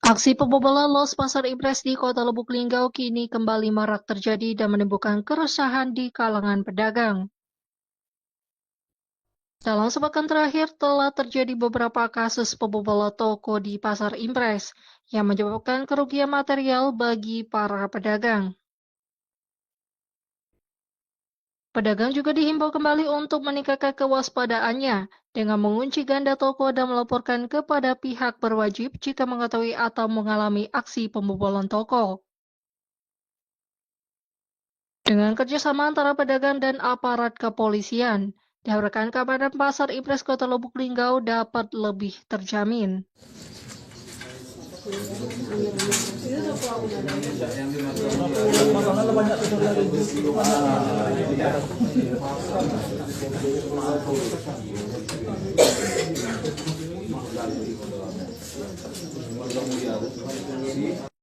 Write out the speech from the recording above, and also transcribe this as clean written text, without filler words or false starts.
Aksi pembobolan los pasar impres di Kota Lubuk Linggau kini kembali marak terjadi dan menimbulkan keresahan di kalangan pedagang. Dalam sepekan terakhir telah terjadi beberapa kasus pembobolan toko di pasar impres yang menyebabkan kerugian material bagi para pedagang. Pedagang juga dihimbau kembali untuk meningkatkan kewaspadaannya dengan mengunci ganda toko dan melaporkan kepada pihak berwajib jika mengetahui atau mengalami aksi pembobolan toko. Dengan kerjasama antara pedagang dan aparat kepolisian, diharapkan keamanan pasar impres Kota Lubuk Linggau dapat lebih terjamin.